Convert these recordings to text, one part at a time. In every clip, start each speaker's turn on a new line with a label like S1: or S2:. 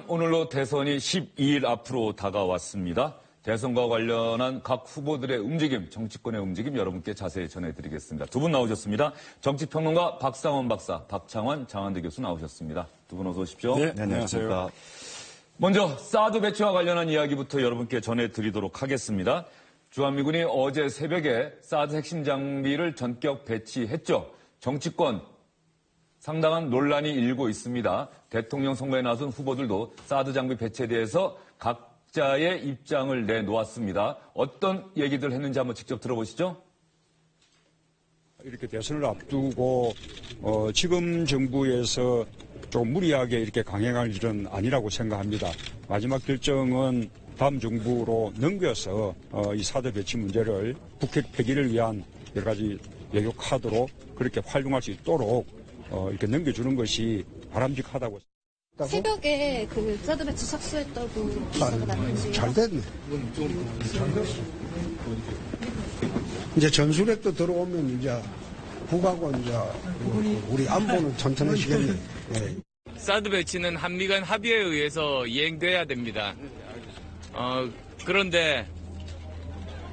S1: 오늘로 대선이 12일 앞으로 다가왔습니다. 대선과 관련한 각 후보들의 움직임, 정치권의 움직임 여러분께 자세히 전해드리겠습니다. 두 분 나오셨습니다. 정치평론가 박상원 박사, 박창환 장한대 교수 나오셨습니다. 두 분 어서 오십시오.
S2: 네, 안녕하세요.
S1: 먼저 사드 배치와 관련한 이야기부터 여러분께 전해드리도록 하겠습니다. 주한미군이 어제 새벽에 사드 핵심 장비를 전격 배치했죠. 정치권 상당한 논란이 일고 있습니다. 대통령 선거에 나선 후보들도 사드 장비 배치에 대해서 각자의 입장을 내놓았습니다. 어떤 얘기들 했는지 한번 직접 들어보시죠.
S2: 이렇게 대선을 앞두고 지금 정부에서 좀 무리하게 이렇게 강행할 일은 아니라고 생각합니다. 마지막 결정은 다음 정부로 넘겨서 이 사드 배치 문제를 북핵 폐기를 위한 여러 가지 외교 카드로 그렇게 활용할 수 있도록 이렇게 넘겨주는 것이 바람직하다고.
S3: 새벽에 그 사드 배치 착수했다고 기사가 났는지.
S4: 잘 됐네. 이제 전술핵도 들어오면 이제 북하고 이제 우리 안보는 튼튼해지겠네. 예.
S5: 사드 배치는 한미 간 합의에 의해서 이행돼야 됩니다. 그런데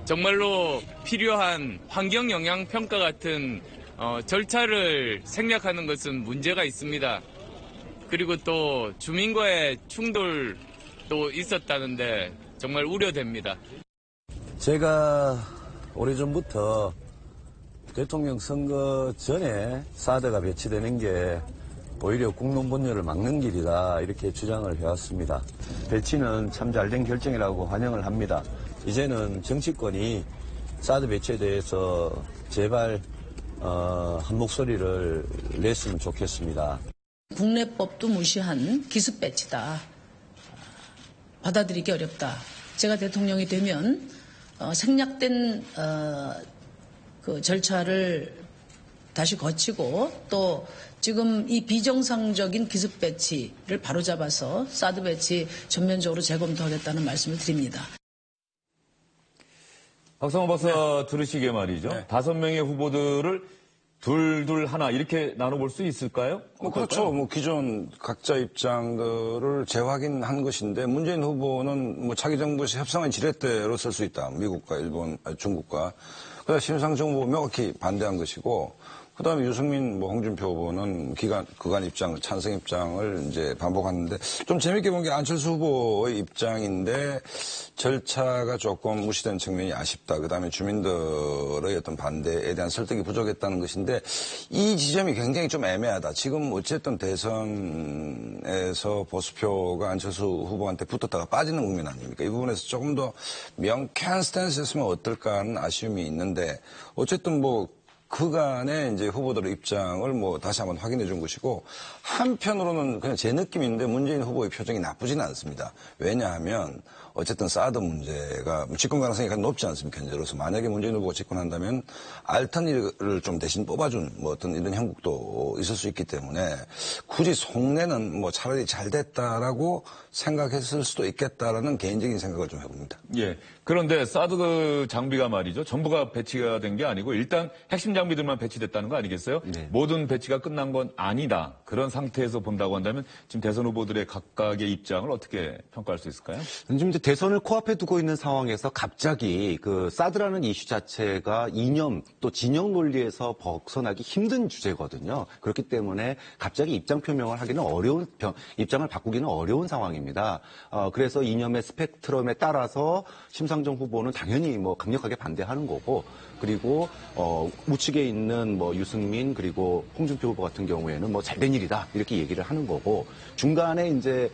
S5: 정말로 필요한 환경 영향 평가 같은 절차를 생략하는 것은 문제가 있습니다. 그리고 또 주민과의 충돌도 있었다는데 정말 우려됩니다.
S6: 제가 오래전부터 대통령 선거 전에 사드가 배치되는 게 오히려 국론 분열을 막는 길이다 이렇게 주장을 해왔습니다. 배치는 참 잘된 결정이라고 환영을 합니다. 이제는 정치권이 사드 배치에 대해서 제발 한 목소리를 냈으면 좋겠습니다.
S7: 국내법도 무시한 기습 배치다. 받아들이기 어렵다. 제가 대통령이 되면 생략된 그 절차를 다시 거치고 또 지금 이 비정상적인 기습 배치를 바로잡아서 사드 배치 전면적으로 재검토하겠다는 말씀을 드립니다.
S1: 박상원 박사 들으시기에 말이죠. 5명의 후보들을 둘 하나 이렇게 나눠볼 수 있을까요?
S8: 그렇죠. 기존 각자 입장들을 재확인한 것인데 문재인 후보는 차기 정부에서 협상은 지렛대로 쓸 수 있다. 미국과 일본, 중국과. 그다음 심상정 후보 명확히 반대한 것이고 그다음에 유승민, 홍준표 후보는 그간 입장, 찬성 입장을 이제 반복하는데 좀 재밌게 본 게 안철수 후보의 입장인데 절차가 조금 무시된 측면이 아쉽다. 그다음에 주민들의 어떤 반대에 대한 설득이 부족했다는 것인데 이 지점이 굉장히 좀 애매하다. 지금 어쨌든 대선에서 보수표가 안철수 후보한테 붙었다가 빠지는 국면 아닙니까? 이 부분에서 조금 더 명쾌한 스탠스였으면 어떨까 하는 아쉬움이 있는데 어쨌든 그간의 이제 후보들의 입장을 다시 한번 확인해 준 것이고 한편으로는 그냥 제 느낌인데 문재인 후보의 표정이 나쁘지는 않습니다. 왜냐하면 어쨌든 사드 문제가 집권 가능성이 가장 높지 않습니까? 현재로서 만약에 문재인 후보가 집권한다면 알턴을 좀 대신 뽑아준 어떤 이런 형국도 있을 수 있기 때문에 굳이 속내는 차라리 잘 됐다라고 생각했을 수도 있겠다라는 개인적인 생각을 좀 해봅니다.
S1: 예. 그런데 사드 장비가 말이죠. 전부가 배치가 된 게 아니고 일단 핵심 장비들만 배치됐다는 거 아니겠어요? 네. 모든 배치가 끝난 건 아니다. 그런 상태에서 본다고 한다면 지금 대선 후보들의 각각의 입장을 어떻게 평가할 수 있을까요?
S9: 지금 이제 대선을 코앞에 두고 있는 상황에서 갑자기 그 사드라는 이슈 자체가 이념 또 진영 논리에서 벗어나기 힘든 주제거든요. 그렇기 때문에 갑자기 입장 표명을 하기는 입장을 바꾸기는 어려운 상황입니다. 그래서 이념의 스펙트럼에 따라서 심상정 후보는 당연히 강력하게 반대하는 거고 그리고 우측에 있는 유승민 그리고 홍준표 후보 같은 경우에는 잘된 일이다 이렇게 얘기를 하는 거고 중간에 이제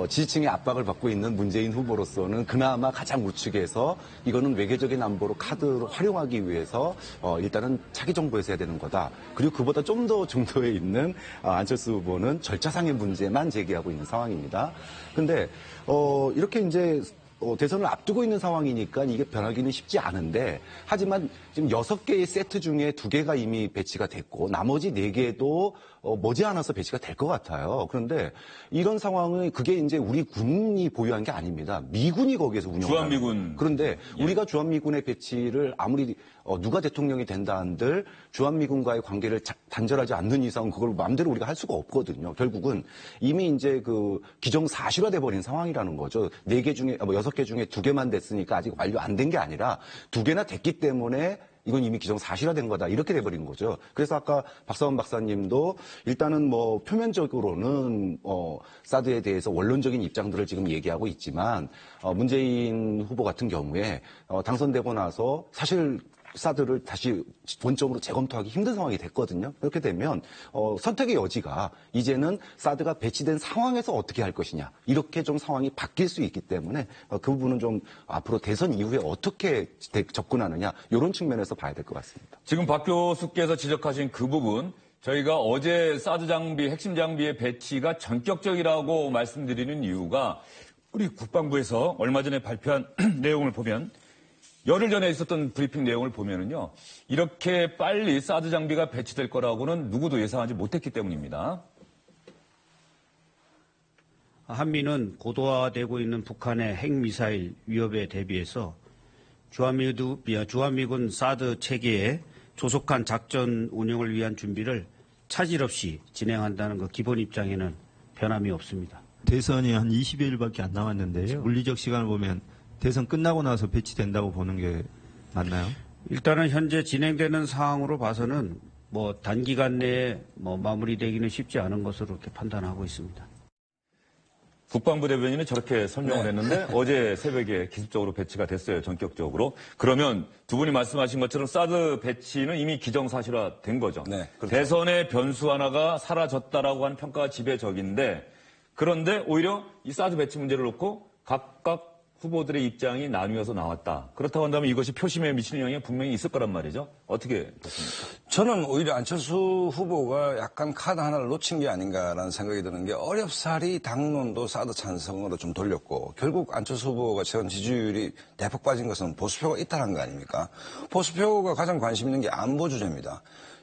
S9: 지지층의 압박을 받고 있는 문재인 후보로서는 그나마 가장 우측에서 이거는 외교적인 안보로 카드로 활용하기 위해서 일단은 차기 정부에서 해야 되는 거다. 그리고 그보다 좀 더 정도에 있는 안철수 후보는 절차상의 문제만 제기하고 있는 상황입니다. 근데 이렇게 이제 대선을 앞두고 있는 상황이니까 이게 변하기는 쉽지 않은데 하지만 지금 6개의 세트 중에 2개가 이미 배치가 됐고 나머지 4개도 머지않아서 배치가 될 것 같아요. 그런데 이런 상황은 그게 이제 우리 군이 보유한 게 아닙니다. 미군이 거기에서 운영하는.
S1: 주한미군.
S9: 그런데 우리가 주한미군의 배치를 아무리 누가 대통령이 된다 한들 주한미군과의 관계를 단절하지 않는 이상 그걸 마음대로 우리가 할 수가 없거든요. 결국은 이미 이제 그 기정사실화돼 버린 상황이라는 거죠. 4개 중에 6개 중에 2개만 됐으니까 아직 완료 안 된 게 아니라 2개나 됐기 때문에 이건 이미 기정사실화된 거다. 이렇게 돼버린 거죠. 그래서 아까 박사원 박사님도 일단은 뭐 표면적으로는 사드에 대해서 원론적인 입장들을 지금 얘기하고 있지만 문재인 후보 같은 경우에 당선되고 나서 사실 사드를 다시 본적으로 재검토하기 힘든 상황이 됐거든요. 그렇게 되면 선택의 여지가 이제는 사드가 배치된 상황에서 어떻게 할 것이냐 이렇게 좀 상황이 바뀔 수 있기 때문에 그 부분은 좀 앞으로 대선 이후에 어떻게 접근하느냐 이런 측면에서 봐야 될 것 같습니다.
S1: 지금 박 교수께서 지적하신 그 부분 저희가 어제 사드 장비, 핵심 장비의 배치가 전격적이라고 말씀드리는 이유가 우리 국방부에서 얼마 전에 발표한 내용을 보면 열흘 전에 있었던 브리핑 내용을 보면은요, 이렇게 빨리 사드 장비가 배치될 거라고는 누구도 예상하지 못했기 때문입니다.
S10: 한미는 고도화되고 있는 북한의 핵미사일 위협에 대비해서 주한미군 사드 체계의 조속한 작전 운영을 위한 준비를 차질 없이 진행한다는 그 기본 입장에는 변함이 없습니다.
S11: 대선이 한 20여일밖에 안 남았는데요. 물리적 시간을 보면 대선 끝나고 나서 배치된다고 보는 게 맞나요?
S10: 일단은 현재 진행되는 상황으로 봐서는 뭐 단기간 내에 뭐 마무리되기는 쉽지 않은 것으로 이렇게 판단하고 있습니다.
S1: 국방부 대변인은 저렇게 설명을 했는데 어제 새벽에 기습적으로 배치가 됐어요. 전격적으로. 그러면 두 분이 말씀하신 것처럼 사드 배치는 이미 기정사실화된 거죠.
S8: 네, 그렇죠.
S1: 대선의 변수 하나가 사라졌다라고 하는 평가가 지배적인데 그런데 오히려 이 사드 배치 문제를 놓고 각각 후보들의 입장이 나뉘어서 나왔다. 그렇다고 한다면 이것이 표심에 미치는 영향이 분명히 있을 거란 말이죠. 어떻게 보십니까?
S8: 저는 오히려 안철수 후보가 약간 카드 하나를 놓친 게 아닌가라는 생각이 드는 게 어렵사리 당론도 사드 찬성으로 좀 돌렸고 결국 안철수 후보가 최근 지지율이 대폭 빠진 것은 보수표가 이탈한 거 아닙니까? 보수표가 가장 관심 있는 게 안보 주제입니다.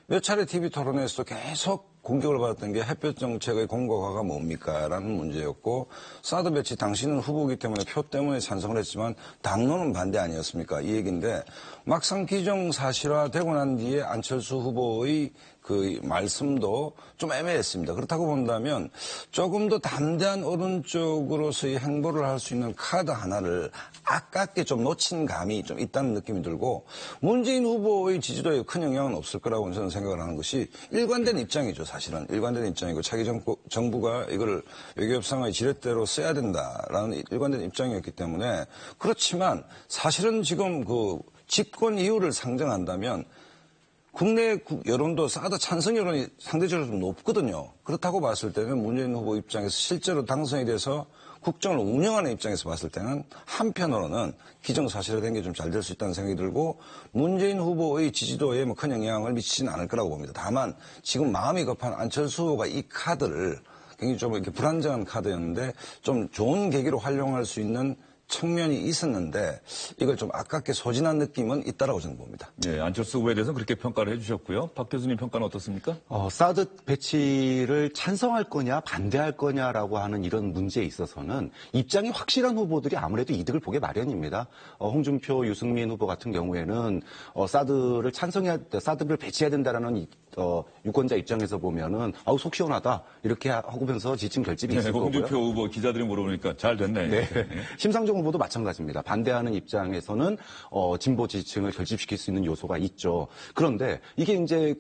S8: 몇 차례 TV 토론에서도 계속 공격을 받았던 게 햇볕 정책의 공고화가 뭡니까? 라는 문제였고 사드 배치 당신은 후보이기 때문에 표 때문에 찬성을 했지만 당론은 반대 아니었습니까? 이 얘기인데 막상 기정사실화되고 난 뒤에 안철수 후보의 그 말씀도 좀 애매했습니다. 그렇다고 본다면 조금 더 담대한 오른쪽으로서의 행보를 할 수 있는 카드 하나를 아깝게 좀 놓친 감이 좀 있다는 느낌이 들고 문재인 후보의 지지도에 큰 영향은 없을 거라고 저는 생각을 하는 것이 일관된 입장이죠. 사실은 일관된 입장이고 차기 정부가 이걸 외교협상의 지렛대로 써야 된다라는 일관된 입장이었기 때문에 그렇지만 사실은 지금 그 집권 이유를 상정한다면 국내 여론도 사드 찬성 여론이 상대적으로 좀 높거든요. 그렇다고 봤을 때는 문재인 후보 입장에서 실제로 당선이 돼서 국정을 운영하는 입장에서 봤을 때는 한편으로는 기정사실화된 게 좀 잘 될 수 있다는 생각이 들고 문재인 후보의 지지도에 뭐 큰 영향을 미치지는 않을 거라고 봅니다. 다만 지금 마음이 급한 안철수 후보가 이 카드를 굉장히 좀 이렇게 불안정한 카드였는데 좀 좋은 계기로 활용할 수 있는 측면이 있었는데 이걸 좀 아깝게 소진한 느낌은 있다라고 저는 봅니다.
S1: 네, 안철수 후보에 대해서는 그렇게 평가를 해주셨고요. 박 교수님 평가는 어떻습니까?
S9: 사드 배치를 찬성할 거냐 반대할 거냐라고 하는 이런 문제에 있어서는 입장이 확실한 후보들이 아무래도 이득을 보게 마련입니다. 홍준표, 유승민 후보 같은 경우에는 사드를 배치해야 된다라는 유권자 입장에서 보면은 속 시원하다 이렇게 하고면서 지친 결집이 있을 거고요.
S1: 홍준표 후보 기자들이 물어보니까 잘 됐네.
S9: 네. 심상정 후보도 마찬가지입니다. 반대하는 입장에서는 진보 지지층을 결집시킬 수 있는 요소가 있죠. 그런데 이게 이제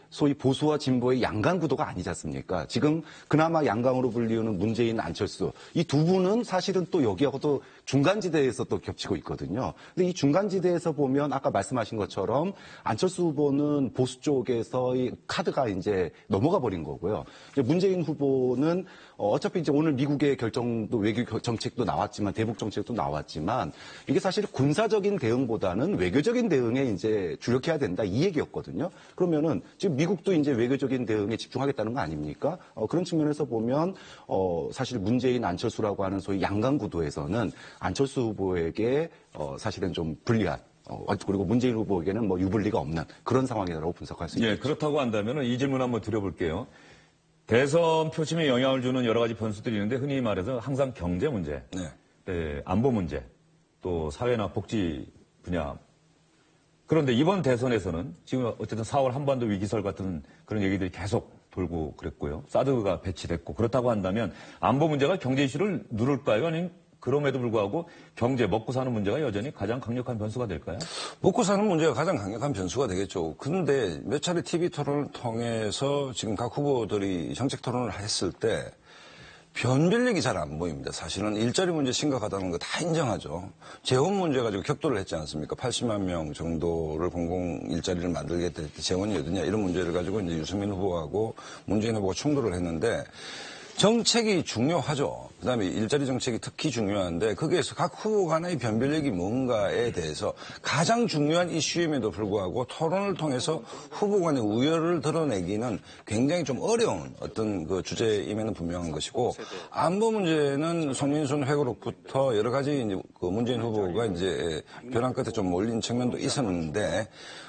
S9: 소위 보수와 진보의 양강 구도가 아니지 않습니까? 지금 그나마 양강으로 불리우는 문재인, 안철수 이 두 분은 사실은 또 여기하고 또 중간지대에서 또 겹치고 있거든요. 근데 이 중간지대에서 보면 아까 말씀하신 것처럼 안철수 후보는 보수 쪽에서의 카드가 이제 넘어가 버린 거고요. 이제 문재인 후보는 어차피 이제 오늘 미국의 결정도 외교 정책도 나왔지만 대북 정책도 나왔지만 이게 사실 군사적인 대응보다는 외교적인 대응에 이제 주력해야 된다 이 얘기였거든요. 그러면은 지금 미국도 이제 외교적인 대응에 집중하겠다는 거 아닙니까? 그런 측면에서 보면 사실 문재인, 안철수라고 하는 소위 양강 구도에서는 안철수 후보에게 사실은 좀 불리한 그리고 문재인 후보에게는 뭐 유불리가 없는 그런 상황이라고 분석할 수 있습니다.
S1: 예, 그렇다고 한다면 이 질문 한번 드려볼게요. 대선 표심에 영향을 주는 여러 가지 변수들이 있는데 흔히 말해서 항상 경제 문제, 안보 문제, 또 사회나 복지 분야 그런데 이번 대선에서는 지금 어쨌든 4월 한반도 위기설 같은 그런 얘기들이 계속 돌고 그랬고요. 사드가 배치됐고 그렇다고 한다면 안보 문제가 경제 이슈를 누를까요? 아니면 그럼에도 불구하고 경제, 먹고 사는 문제가 여전히 가장 강력한 변수가 될까요?
S8: 먹고 사는 문제가 가장 강력한 변수가 되겠죠. 그런데 몇 차례 TV 토론을 통해서 지금 각 후보들이 정책 토론을 했을 때 변별력이 잘 안 보입니다. 사실은 일자리 문제 심각하다는 거 다 인정하죠. 재원 문제 가지고 격돌을 했지 않습니까? 80만 명 정도를 공공 일자리를 만들겠다 할 때 재원이 어디냐 이런 문제를 가지고 이제 유승민 후보하고 문재인 후보가 충돌을 했는데 정책이 중요하죠. 그다음에 일자리 정책이 특히 중요한데 거기에서 각 후보 간의 변별력이 뭔가에 대해서 가장 중요한 이슈임에도 불구하고 토론을 통해서 후보 간의 우열을 드러내기는 굉장히 좀 어려운 어떤 그 주제임에는 분명한 것이고 안보 문제는 송민순 회고록부터 여러 가지 이제 그 문재인 후보가 이제 벼랑 끝에 좀 몰린 측면도 있었는데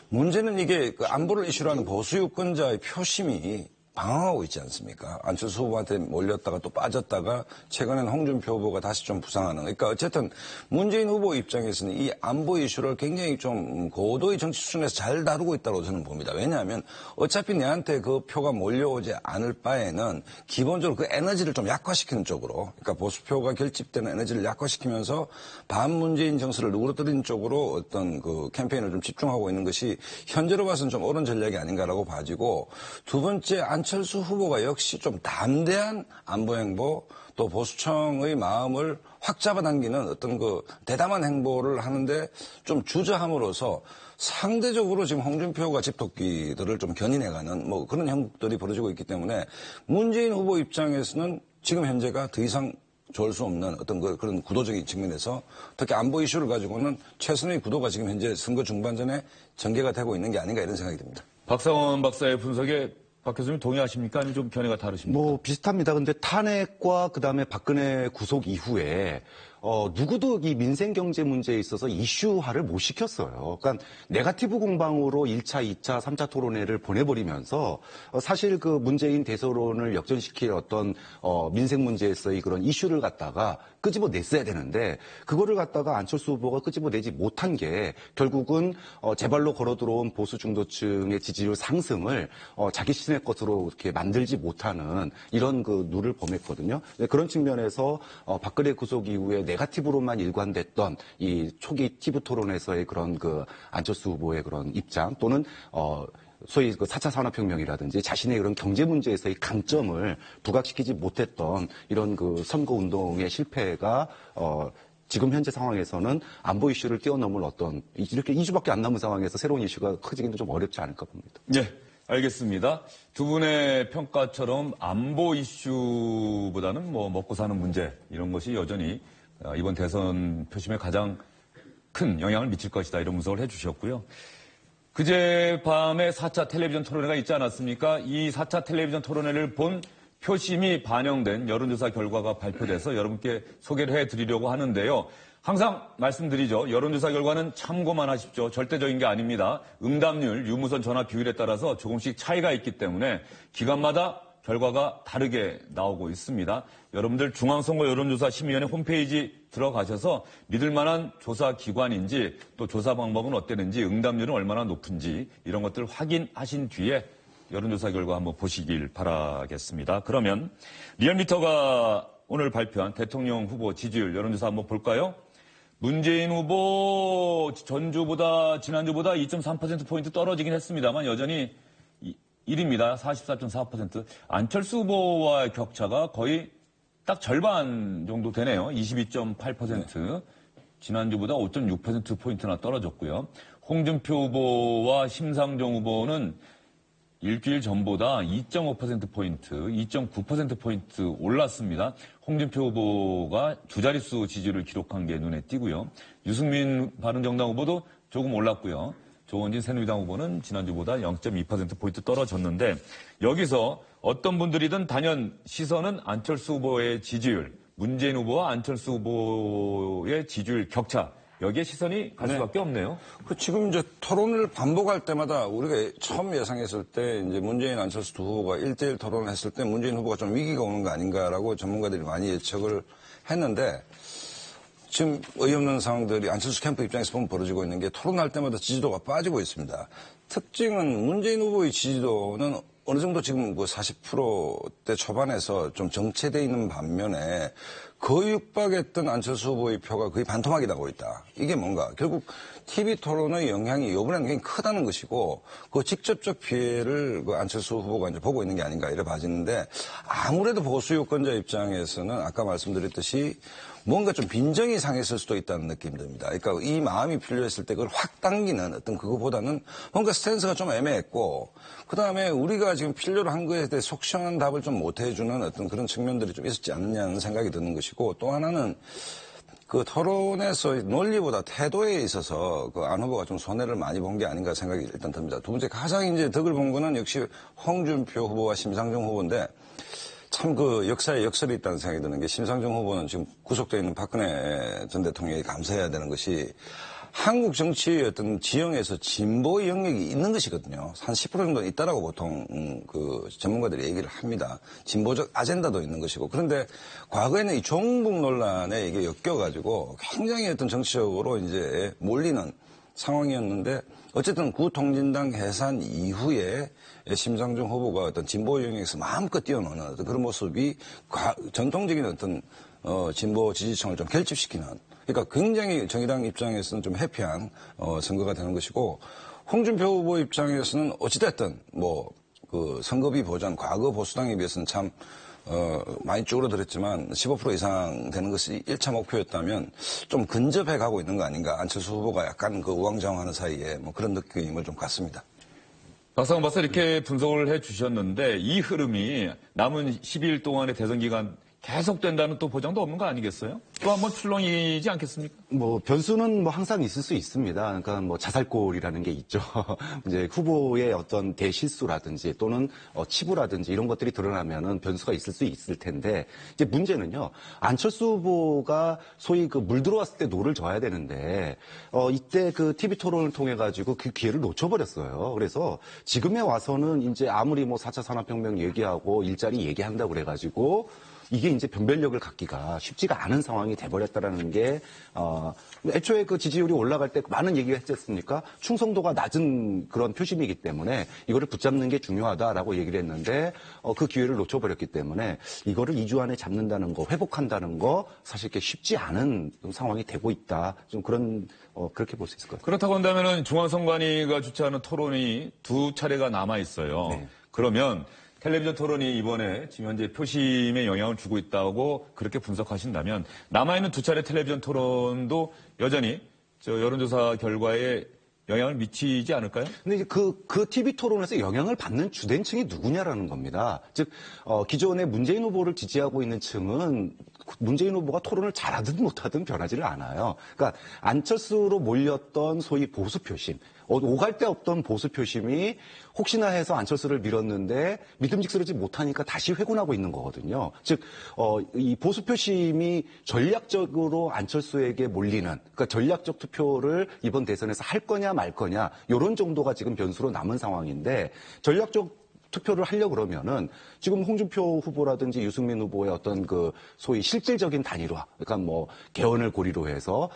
S8: 문제는 이게 그 안보를 이슈로 하는 보수 유권자의 표심이 방황하고 있지 않습니까? 안철수 후보한테 몰렸다가 또 빠졌다가 최근에는 홍준표 후보가 다시 좀 부상하는. 그러니까 어쨌든 문재인 후보 입장에서는 이 안보 이슈를 굉장히 좀 고도의 정치 수준에서 잘 다루고 있다고 저는 봅니다. 왜냐하면 어차피 내한테 그 표가 몰려오지 않을 바에는 기본적으로 그 에너지를 좀 약화시키는 쪽으로, 그러니까 보수표가 결집되는 에너지를 약화시키면서 반문재인 정서를 누그러뜨리는 쪽으로 어떤 그 캠페인을 좀 집중하고 있는 것이 현재로 봐서는 좀 옳은 전략이 아닌가라고 봐지고, 두 번째 안철수 후보가 역시 좀 담대한 안보 행보, 또 보수청의 마음을 확 잡아당기는 어떤 그 대담한 행보를 하는데 좀 주저함으로써 상대적으로 지금 홍준표가 집토끼들을 좀 견인해가는 뭐 그런 형국들이 벌어지고 있기 때문에 문재인 후보 입장에서는 지금 현재가 더 이상 좋을 수 없는 어떤 그런 구도적인 측면에서 특히 안보 이슈를 가지고는 최선의 구도가 지금 현재 선거 중반전에 전개가 되고 있는 게 아닌가 이런 생각이 듭니다.
S1: 박상원 박사의 분석에 박 교수님 동의하십니까? 아니면 좀 견해가 다르십니까?
S9: 뭐 비슷합니다. 근데 탄핵과 그다음에 박근혜 구속 이후에 누구도 이 민생 경제 문제에 있어서 이슈화를 못 시켰어요. 그러니까 네거티브 공방으로 1차, 2차, 3차 토론회를 보내버리면서 사실 그 문재인 대선론을 역전시킬 어떤 민생 문제에서의 그런 이슈를 갖다가 끄집어냈어야 되는데 그거를 갖다가 안철수 후보가 끄집어내지 못한 게 결국은 제발로 걸어 들어온 보수 중도층의 지지율 상승을 자기 신의 것으로 이렇게 만들지 못하는 이런 그 누를 범했거든요. 그런 측면에서 박근혜 구속 이후에 네거티브로만 일관됐던 이 초기 TV 토론에서의 그런 그 안철수 후보의 그런 입장 또는 소위 그 4차 산업혁명이라든지 자신의 그런 경제 문제에서의 강점을 부각시키지 못했던 이런 그 선거 운동의 실패가 지금 현재 상황에서는 안보 이슈를 뛰어넘을 어떤 이렇게 2주밖에 안 남은 상황에서 새로운 이슈가 커지기는 좀 어렵지 않을까 봅니다.
S1: 네, 알겠습니다. 두 분의 평가처럼 안보 이슈보다는 뭐 먹고 사는 문제 이런 것이 여전히 이번 대선 표심에 가장 큰 영향을 미칠 것이다 이런 분석을 해주셨고요. 그제 밤에 4차 텔레비전 토론회가 있지 않았습니까? 이 4차 텔레비전 토론회를 본 표심이 반영된 여론조사 결과가 발표돼서 여러분께 소개를 해드리려고 하는데요. 항상 말씀드리죠. 여론조사 결과는 참고만 하십시오. 절대적인 게 아닙니다. 응답률, 유무선 전화 비율에 따라서 조금씩 차이가 있기 때문에 기간마다 결과가 다르게 나오고 있습니다. 여러분들 중앙선거 여론조사 심의위원회 홈페이지 들어가셔서 믿을 만한 조사 기관인지 또 조사 방법은 어땠는지 응답률은 얼마나 높은지 이런 것들 확인하신 뒤에 여론조사 결과 한번 보시길 바라겠습니다. 그러면 리얼미터가 오늘 발표한 대통령 후보 지지율 여론조사 한번 볼까요? 문재인 후보 지난주보다 2.3%포인트 떨어지긴 했습니다만 여전히 1위입니다. 44.4%. 안철수 후보와의 격차가 거의 딱 절반 정도 되네요. 22.8%. 지난주보다 5.6%포인트나 떨어졌고요. 홍준표 후보와 심상정 후보는 일주일 전보다 2.5%포인트, 2.9%포인트 올랐습니다. 홍준표 후보가 두 자릿수 지지를 기록한 게 눈에 띄고요. 유승민 바른정당 후보도 조금 올랐고요. 조원진 새누리당 후보는 지난주보다 0.2%포인트 떨어졌는데 여기서 어떤 분들이든 단연 시선은 안철수 후보의 지지율, 문재인 후보와 안철수 후보의 지지율 격차 여기에 시선이 갈 수밖에 없네요.
S8: 지금 이제 토론을 반복할 때마다 우리가 처음 예상했을 때 이제 문재인 안철수 두 후보가 1대1 토론을 했을 때 문재인 후보가 좀 위기가 오는 거 아닌가라고 전문가들이 많이 예측을 했는데 지금 어이없는 상황들이 안철수 캠프 입장에서 보면 벌어지고 있는 게 토론할 때마다 지지도가 빠지고 있습니다. 특징은 문재인 후보의 지지도는 어느 정도 지금 그 40%대 초반에서 좀 정체되어 있는 반면에 거의 육박했던 안철수 후보의 표가 거의 반토막이 나고 있다. 이게 뭔가 결국 TV 토론의 영향이 이번에는 굉장히 크다는 것이고 그 직접적 피해를 그 안철수 후보가 이제 보고 있는 게 아닌가 이래 봐지는데 아무래도 보수 유권자 입장에서는 아까 말씀드렸듯이 뭔가 좀 빈정이 상했을 수도 있다는 느낌이 듭니다. 그러니까 이 마음이 필요했을 때 그걸 확 당기는 어떤 그거보다는 뭔가 스탠스가 좀 애매했고 그다음에 우리가 지금 필요로 한 거에 대해 속 시원한 답을 좀 못 해주는 어떤 그런 측면들이 좀 있었지 않느냐는 생각이 드는 것이고 또 하나는 그 토론에서 논리보다 태도에 있어서 그 안 후보가 좀 손해를 많이 본 게 아닌가 생각이 일단 듭니다. 두 번째 가장 이제 덕을 본 거는 역시 홍준표 후보와 심상정 후보인데 참 그 역사에 역설이 있다는 생각이 드는 게 심상정 후보는 지금 구속되어 있는 박근혜 전 대통령이 감사해야 되는 것이 한국 정치의 어떤 지형에서 진보의 영역이 있는 것이거든요. 한 10% 정도는 있다라고 보통 그 전문가들이 얘기를 합니다. 진보적 아젠다도 있는 것이고 그런데 과거에는 이 종북 논란에 이게 엮여가지고 굉장히 어떤 정치적으로 이제 몰리는 상황이었는데 어쨌든 구통진당 해산 이후에 심상정 후보가 어떤 진보 영역에서 마음껏 뛰어노는 어떤 그런 모습이 전통적인 어떤 진보 지지층을 좀 결집시키는 그러니까 굉장히 정의당 입장에서는 좀 해피한 선거가 되는 것이고 홍준표 후보 입장에서는 어찌됐든 뭐 그 선거비 보전 과거 보수당에 비해서는 참 많이 쭈그러들었지만 15% 이상 되는 것이 1차 목표였다면 좀 근접해 가고 있는 거 아닌가. 안철수 후보가 약간 그 우왕좌왕하는 사이에 뭐 그런 느낌을 좀 갖습니다.
S1: 박상원 박사 이렇게 분석을 해 주셨는데 이 흐름이 남은 12일 동안의 대선 기간 계속된다는 또 보장도 없는 거 아니겠어요? 또 한번 출렁이지 않겠습니까?
S9: 뭐 변수는 뭐 항상 있을 수 있습니다. 그러니까 뭐 자살골이라는 게 있죠. 이제 후보의 어떤 대실수라든지 또는 치부라든지 이런 것들이 드러나면은 변수가 있을 수 있을 텐데 이제 문제는요. 안철수 후보가 소위 그 물 들어왔을 때 노를 져야 되는데 이때 그 TV 토론을 통해 가지고 그 기회를 놓쳐버렸어요. 그래서 지금에 와서는 이제 아무리 뭐 4차 산업혁명 얘기하고 일자리 얘기한다고 그래가지고 이게 이제 변별력을 갖기가 쉽지가 않은 상황이 돼버렸다라는 게, 애초에 그 지지율이 올라갈 때 많은 얘기가 했지 않습니까? 충성도가 낮은 그런 표심이기 때문에 이거를 붙잡는 게 중요하다라고 얘기를 했는데, 그 기회를 놓쳐버렸기 때문에 이거를 2주 안에 잡는다는 거, 회복한다는 거 사실 이렇게 쉽지 않은 상황이 되고 있다. 좀 그런, 그렇게 볼 수 있을 것 같아요.
S1: 그렇다고 한다면은 중앙선관위가 주최하는 토론이 2차례가 남아 있어요.
S9: 네.
S1: 그러면 텔레비전 토론이 이번에 지금 현재 표심에 영향을 주고 있다고 그렇게 분석하신다면 남아있는 2차례 텔레비전 토론도 여전히 여론조사 결과에 영향을 미치지 않을까요?
S9: 근데 이제 그 TV 토론에서 영향을 받는 주된 층이 누구냐라는 겁니다. 즉, 기존에 문재인 후보를 지지하고 있는 층은 문재인 후보가 토론을 잘하든 못하든 변하지를 않아요. 그러니까 안철수로 몰렸던 소위 보수 표심, 오갈 데 없던 보수 표심이 혹시나 해서 안철수를 밀었는데 믿음직스럽지 못하니까 다시 회군하고 있는 거거든요. 즉, 이 보수 표심이 전략적으로 안철수에게 몰리는, 그러니까 전략적 투표를 이번 대선에서 할 거냐 말 거냐, 이런 정도가 지금 변수로 남은 상황인데, 전략적 투표를 하려고 그러면은 지금 홍준표 후보라든지 유승민 후보의 어떤 그 소위 실질적인 단일화, 그러니까 뭐 개헌을 고리로 해서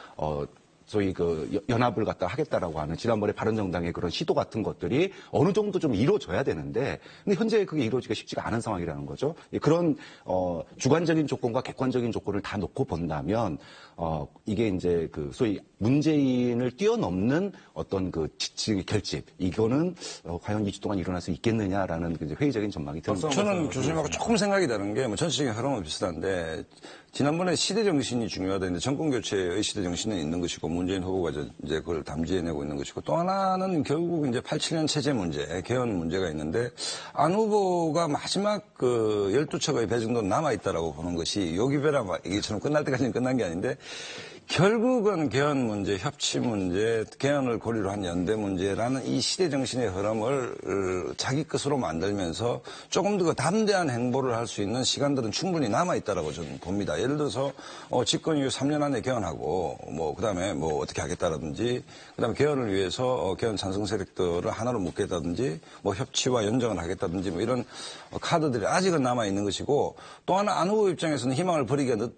S9: 소위 그 연합을 갖다 하겠다라고 하는 지난번에 바른정당의 그런 시도 같은 것들이 어느 정도 좀 이루어져야 되는데 근데 현재 그게 이루어지기가 쉽지가 않은 상황이라는 거죠. 그런 주관적인 조건과 객관적인 조건을 다 놓고 본다면 이게 이제 그 소위 문재인을 뛰어넘는 어떤 그 지지의 결집 이거는 과연 2주 동안 일어날 수 있겠느냐라는 이제 회의적인 전망이 듭니다.
S8: 저는 교수님하고 조금 생각이 다른 게 뭐 전체적인 흐름은 비슷한데 지난번에 시대 정신이 중요하다는데 정권 교체의 시대 정신은 있는 것이고 문재인 후보가 이제 그걸 담지해내고 있는 것이고 또 하나는 결국 이제 87년 체제 문제, 개헌 문제가 있는데 안 후보가 마지막 그 12척의 배 정도 남아있다라고 보는 것이 요기배라 이게처럼 끝날 때까지는 끝난 게 아닌데 결국은 개헌 문제, 협치 문제, 개헌을 고리로 한 연대 문제라는 이 시대 정신의 흐름을 자기 것으로 만들면서 조금 더 담대한 행보를 할 수 있는 시간들은 충분히 남아있다라고 저는 봅니다. 예를 들어서 집권 이후 3년 안에 개헌하고 뭐 그다음에 뭐 어떻게 하겠다라든지 그다음에 개헌을 위해서 개헌 찬성 세력들을 하나로 묶겠다든지 뭐 협치와 연정을 하겠다든지 뭐 이런 카드들이 아직은 남아 있는 것이고 또 하나 안 후보 입장에서는 희망을 버리기가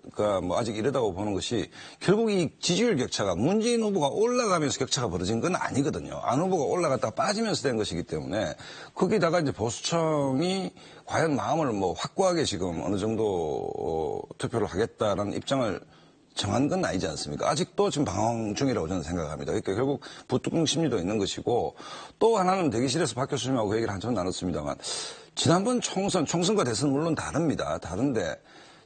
S8: 뭐 아직 이르다고 보는 것이 결국 이 지지율 격차가 문재인 후보가 올라가면서 격차가 벌어진 건 아니거든요. 안 후보가 올라갔다가 빠지면서 된 것이기 때문에 거기다가 이제 보수청이 과연 마음을 뭐 확고하게 지금 어느 정도 투표를 하겠다라는 입장을 정한 건 아니지 않습니까? 아직도 지금 방황 중이라고 저는 생각합니다. 그러니까 결국 부뚜껑 심리도 있는 것이고 또 하나는 대기실에서 박 교수님하고 그 얘기를 한참 나눴습니다만 지난번 총선과 대선은 물론 다릅니다. 다른데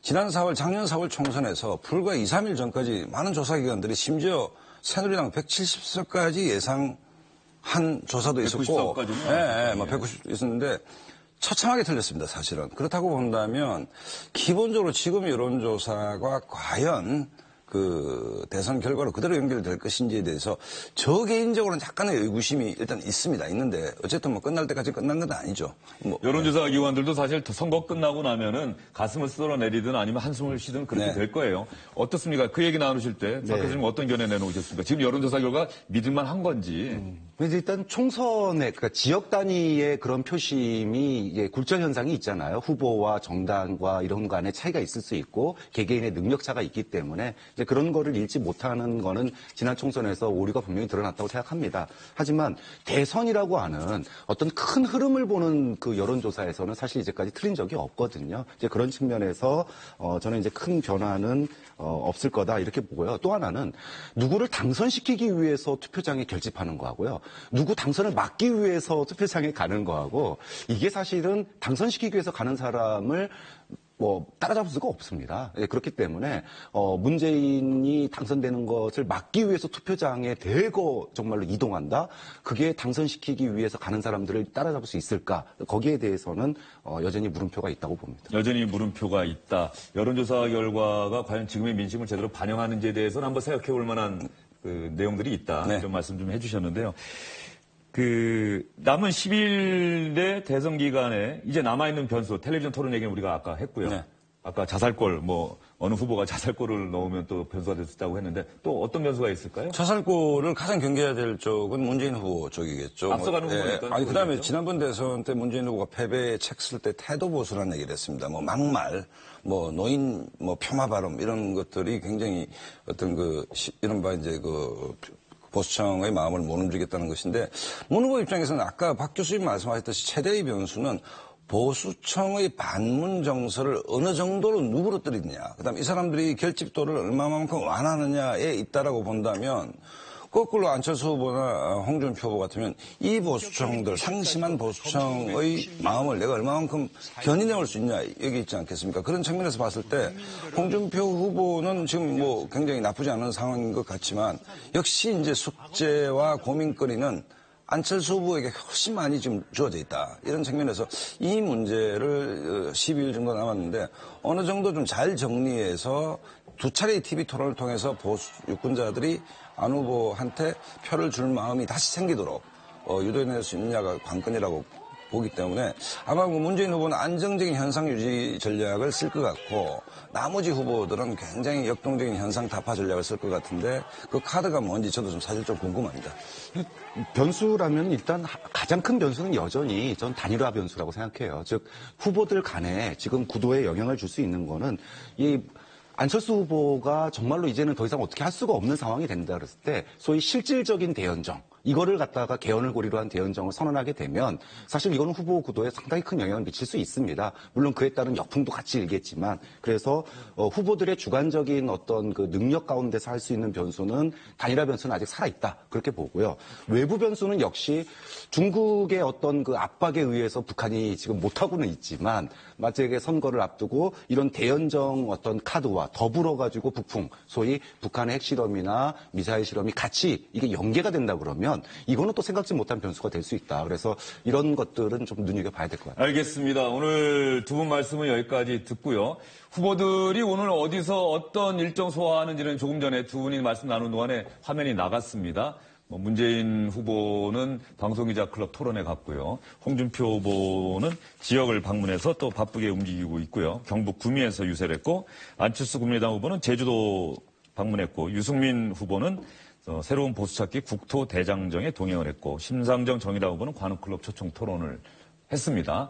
S8: 지난 4월, 작년 4월 총선에서 불과 2, 3일 전까지 많은 조사기관들이 심지어 새누리당 170석까지 예상한 조사도 있었고,
S1: 190석까지요?
S8: 뭐 190 있었는데 처참하게 틀렸습니다, 사실은. 그렇다고 본다면 기본적으로 지금 여론조사가 과연 그 대선 결과로 그대로 연결될 것인지에 대해서 저 개인적으로는 약간의 의구심이 일단 있는데 어쨌든 뭐 끝날 때까지 끝난 건 아니죠. 뭐.
S1: 여론조사 기관들도 사실 선거 끝나고 나면은 가슴을 쓸어내리든 아니면 한숨을 쉬든 그렇게 될 거예요. 어떻습니까? 그 얘기 나누실 때 박 교수님 어떤 견해 내놓으셨습니까? 지금 여론조사 결과 믿을만 한 건지.
S9: 일단 총선의 그러니까 지역 단위의 그런 표심이 이게 굴절 현상이 있잖아요. 후보와 정당과 이런 간의 차이가 있을 수 있고 개개인의 능력차가 있기 때문에 이제 그런 거를 읽지 못하는 거는 지난 총선에서 오류가 분명히 드러났다고 생각합니다. 하지만 대선이라고 하는 어떤 큰 흐름을 보는 그 여론조사에서는 사실 이제까지 틀린 적이 없거든요. 이제 그런 측면에서 저는 이제 큰 변화는 없을 거다 이렇게 보고요. 또 하나는 누구를 당선시키기 위해서 투표장에 결집하는 거하고요. 누구 당선을 막기 위해서 투표장에 가는 거하고 이게 사실은 당선시키기 위해서 가는 사람을 뭐 따라잡을 수가 없습니다. 그렇기 때문에 문재인이 당선되는 것을 막기 위해서 투표장에 대거 정말로 이동한다. 그게 당선시키기 위해서 가는 사람들을 따라잡을 수 있을까? 거기에 대해서는 여전히 물음표가 있다고 봅니다.
S1: 여전히 물음표가 있다. 여론조사 결과가 과연 지금의 민심을 제대로 반영하는지에 대해서는 한번 생각해 볼 만한 그 내용들이 있다.
S8: 네.
S1: 이런 말씀 좀 해주셨는데요. 그 남은 10일의 대선 기간에 이제 남아있는 변수, 텔레비전 토론 얘기는 우리가 아까 했고요.
S8: 네.
S1: 아까 자살골, 뭐 어느 후보가 자살골을 넣으면 또 변수가 될 수 있다고 했는데 또 어떤 변수가 있을까요?
S8: 자살골을 가장 경계해야 될 쪽은 문재인 후보 쪽이겠죠.
S1: 앞서가는 후보니까.
S8: 아니 그다음에 지난번 대선 때 문재인 후보가 패배에 책 쓸 때 태도 보수라는 얘기를 했습니다. 뭐 막말, 뭐 노인, 뭐 폄하 발언 이런 것들이 굉장히 어떤 이른바 이제 보수청의 마음을 못 움직였다는 것인데 문 후보 입장에서는 아까 박 교수님 말씀하셨듯이 최대의 변수는 보수청의 반문 정서를 어느 정도로 누그러뜨리느냐, 그다음 이 사람들이 결집도를 얼마만큼 완화하느냐에 있다라고 본다면 거꾸로 안철수 후보나 홍준표 후보 같으면 이 보수청들, 상심한 보수청의 마음을 내가 얼마만큼 견인해 올 수 있냐 여기 있지 않겠습니까? 그런 측면에서 봤을 때 홍준표 후보는 지금 뭐 굉장히 나쁘지 않은 상황인 것 같지만 역시 이제 숙제와 고민거리는 안철수 후보에게 훨씬 많이 지금 주어져 있다. 이런 측면에서 이 문제를 12일 정도 남았는데 어느 정도 좀 잘 정리해서 두 차례의 TV 토론을 통해서 보수 유권자들이 안 후보한테 표를 줄 마음이 다시 생기도록 유도해낼 수 있느냐가 관건이라고 보기 때문에 아마 문재인 후보는 안정적인 현상 유지 전략을 쓸 것 같고 나머지 후보들은 굉장히 역동적인 현상 타파 전략을 쓸 것 같은데 그 카드가 뭔지 저도 좀 사실 좀 궁금합니다.
S9: 변수라면 일단 가장 큰 변수는 여전히 전 단일화 변수라고 생각해요. 즉 후보들 간에 지금 구도에 영향을 줄 수 있는 거는 이 안철수 후보가 정말로 이제는 더 이상 어떻게 할 수가 없는 상황이 된다 그랬을 때 소위 실질적인 대연정 이거를 갖다가 개헌을 고리로 한 대연정을 선언하게 되면 사실 이거는 후보 구도에 상당히 큰 영향을 미칠 수 있습니다. 물론 그에 따른 역풍도 같이 일겠지만 그래서 후보들의 주관적인 어떤 그 능력 가운데서 할 수 있는 변수는 단일화 변수는 아직 살아있다 그렇게 보고요. 외부 변수는 역시 중국의 어떤 그 압박에 의해서 북한이 지금 못하고는 있지만 만약에 선거를 앞두고 이런 대연정 어떤 카드와 더불어 가지고 북풍 소위 북한의 핵실험이나 미사일 실험이 같이 이게 연계가 된다 그러면 이거는 또 생각지 못한 변수가 될 수 있다. 그래서 이런 것들은 좀 눈여겨봐야 될 것 같아요.
S1: 알겠습니다. 오늘 두 분 말씀은 여기까지 듣고요. 후보들이 오늘 어디서 어떤 일정 소화하는지는 조금 전에 두 분이 말씀 나눈 동안에 화면이 나갔습니다. 문재인 후보는 방송기자 클럽 토론회 갔고요. 홍준표 후보는 지역을 방문해서 또 바쁘게 움직이고 있고요. 경북 구미에서 유세를 했고 안철수 국민의당 후보는 제주도 방문했고 유승민 후보는 새로운 보수찾기 국토대장정에 동행을 했고 심상정 정의당 후보는 관훈클럽 초청 토론을 했습니다.